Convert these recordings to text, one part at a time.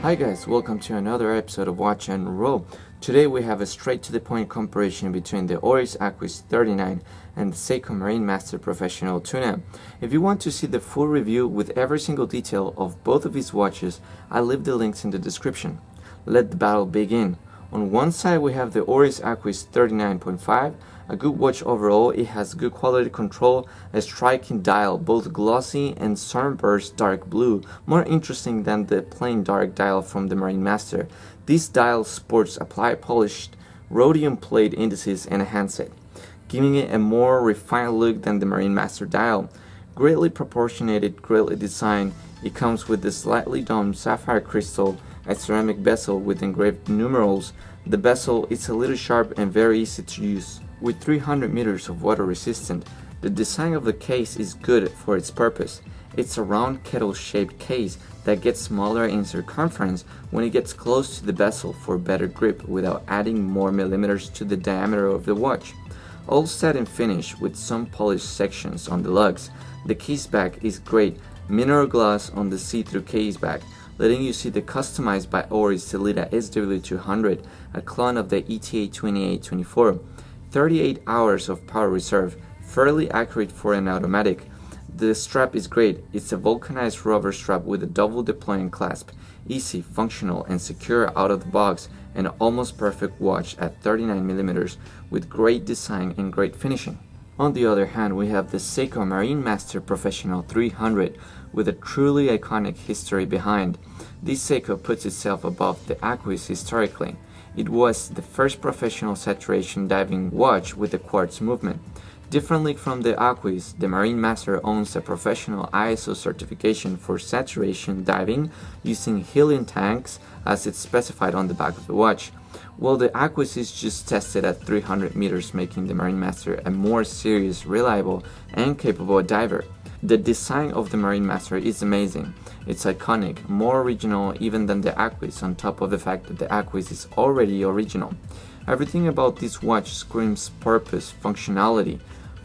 Hi guys, welcome to another episode of Watch and Roll. Today we have a straight to the point comparison between the Oris Aquis 39 and the Seiko Marinemaster Professional Tuna. If you want to see the full review with every single detail of both of these watches, I'll leave the links in the description. Let the battle begin. On one side we have the Oris Aquis 39.5, a good watch overall. It has good quality control, a striking dial, both glossy and sunburst dark blue, more interesting than the plain dark dial from the Marinemaster. This dial sports applied polished rhodium plate indices and a handset, giving it a more refined look than the Marinemaster dial. Greatly proportionated, greatly designed, it comes with the slightly domed sapphire crystal, a ceramic bezel with engraved numerals. The bezel is a little sharp and very easy to use. With 300 meters of water resistant, the design of the case is good for its purpose. It's a round kettle-shaped case that gets smaller in circumference when it gets close to the bezel for better grip without adding more millimeters to the diameter of the watch. All satin finish with some polished sections on the lugs. The case back is great, mineral glass on the see-through case back, letting you see the customized by Oris Celita SW200, a clone of the ETA 2824. 38 hours of power reserve, fairly accurate for an automatic. The strap is great. It's a vulcanized rubber strap with a double deploying clasp. Easy, functional, and secure out of the box, and almost perfect watch at 39mm with great design and great finishing. On the other hand, we have the Seiko Marinemaster Professional 300 with a truly iconic history behind. This Seiko puts itself above the Aquis historically. It was the first professional saturation diving watch with a quartz movement. Differently from the Aquis, the Marinemaster owns a professional ISO certification for saturation diving using helium tanks as it's specified on the back of the watch, while the Aquis is just tested at 300 meters, making the Marinemaster a more serious, reliable, and capable diver. The design of the Marinemaster is amazing. It's iconic, more original even than the Aquis, on top of the fact that the Aquis is already original. Everything about this watch screams purpose, functionality.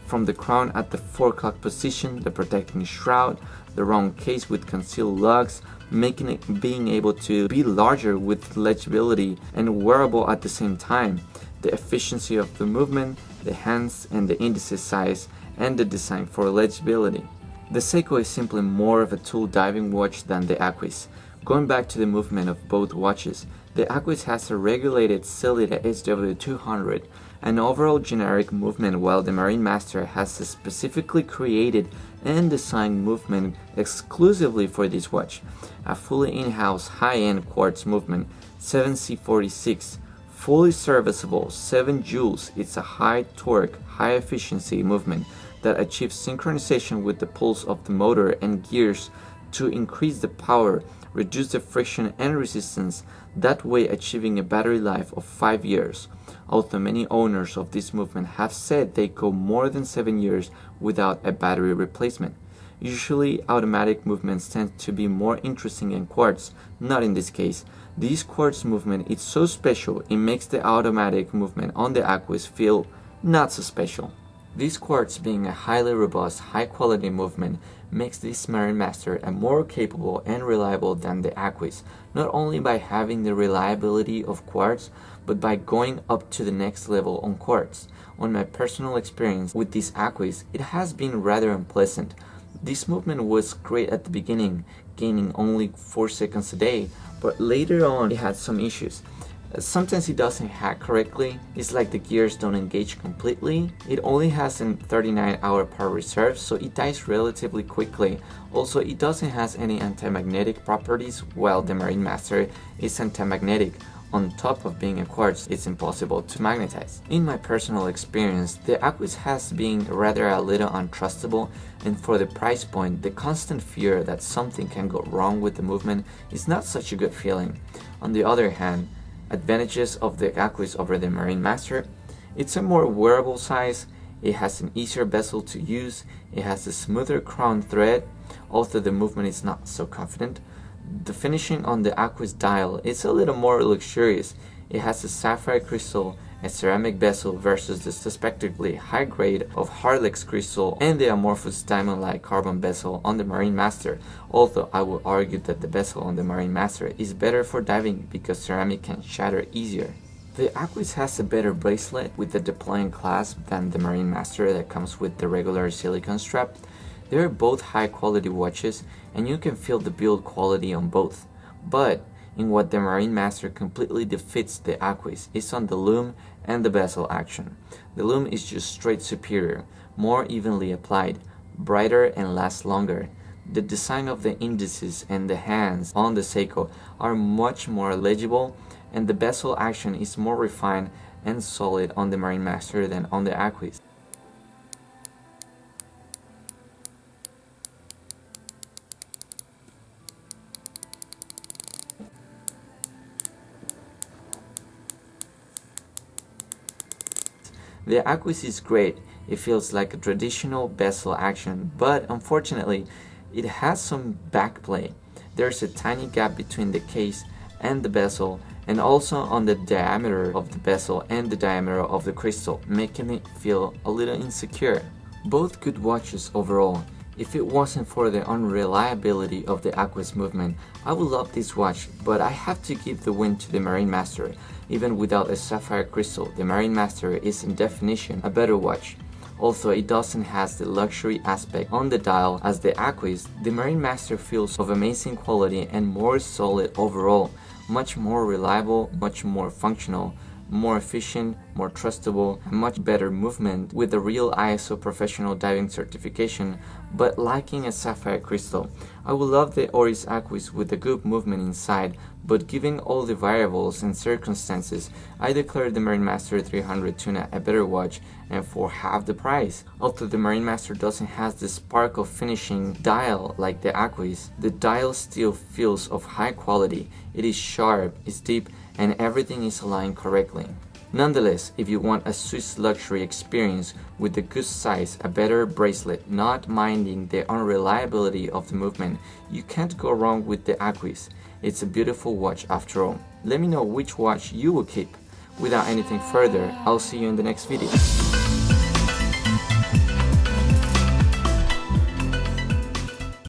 From the crown at the 4 o'clock position, the protecting shroud, the round case with concealed lugs, making it being able to be larger with legibility and wearable at the same time, the efficiency of the movement, the hands and the indices size, and the design for legibility. The Seiko is simply more of a tool diving watch than the Aquis. Going back to the movement of both watches, the Aquis has a regulated Celita SW200, an overall generic movement, while the Marinemaster has a specifically created and designed movement exclusively for this watch, a fully in-house high-end quartz movement, 7C46, fully serviceable, 7 joules. It's a high torque, high efficiency movement that achieves synchronization with the pulse of the motor and gears to increase the power, reduce the friction and resistance, that way achieving a battery life of 5 years. Although many owners of this movement have said they go more than 7 years without a battery replacement. Usually automatic movements tend to be more interesting than quartz, not in this case. This quartz movement is so special it makes the automatic movement on the Aquis feel not so special. This quartz being a highly robust, high-quality movement makes this Marinemaster a more capable and reliable than the Aquis, not only by having the reliability of quartz, but by going up to the next level on quartz. On my personal experience with this Aquis, it has been rather unpleasant. This movement was great at the beginning, gaining only 4 seconds a day, but later on it had some issues. Sometimes it doesn't hack correctly. It's like the gears don't engage completely. It only has a 39-hour power reserve, so it dies relatively quickly. Also, it doesn't have any anti-magnetic properties, while the Marinemaster is anti-magnetic. On top of being a quartz, it's impossible to magnetize. In my personal experience, the Aquis has been rather a little untrustable, and for the price point, the constant fear that something can go wrong with the movement is not such a good feeling. On the other hand, advantages of the Aquis over the Marinemaster: it's a more wearable size, it has an easier bezel to use, it has a smoother crown thread, although the movement is not so confident. The finishing on the Aquis dial is a little more luxurious. It has a sapphire crystal a ceramic bezel versus the suspectedly high grade of Harlex crystal and the amorphous diamond-like carbon bezel on the Marinemaster, although I would argue that the bezel on the Marinemaster is better for diving because ceramic can shatter easier. The Aquis has a better bracelet with the deploying clasp than the Marinemaster that comes with the regular silicone strap. They are both high quality watches and you can feel the build quality on both, but in what the Marinemaster completely defeats the Aquis is on the lume and the bezel action. The lume is just straight superior, more evenly applied, brighter and lasts longer. The design of the indices and the hands on the Seiko are much more legible, and the bezel action is more refined and solid on the Marinemaster than on the Aquis. The Aquis is great, it feels like a traditional bezel action, but unfortunately it has some backplay. There's a tiny gap between the case and the bezel, and also on the diameter of the bezel and the diameter of the crystal, making it feel a little insecure. Both good watches overall. If it wasn't for the unreliability of the Aquis movement, I would love this watch, but I have to give the win to the Marinemaster. Even without a sapphire crystal, the Marinemaster is in definition a better watch. Although it doesn't have the luxury aspect on the dial as the Aquis, the Marinemaster feels of amazing quality and more solid overall, much more reliable, much more functional, more efficient, more trustable, and much better movement with a real ISO professional diving certification, but lacking a sapphire crystal. I would love the Oris Aquis with a good movement inside, but given all the variables and circumstances, I declare the Marinemaster 300 Tuna a better watch and for half the price. Although the Marinemaster doesn't have the sparkle finishing dial like the Aquis, the dial still feels of high quality. It is sharp, it's deep, and everything is aligned correctly. Nonetheless, if you want a Swiss luxury experience with a good size, a better bracelet, not minding the unreliability of the movement, you can't go wrong with the Aquis. It's a beautiful watch after all. Let me know which watch you will keep. Without anything further, I'll see you in the next video.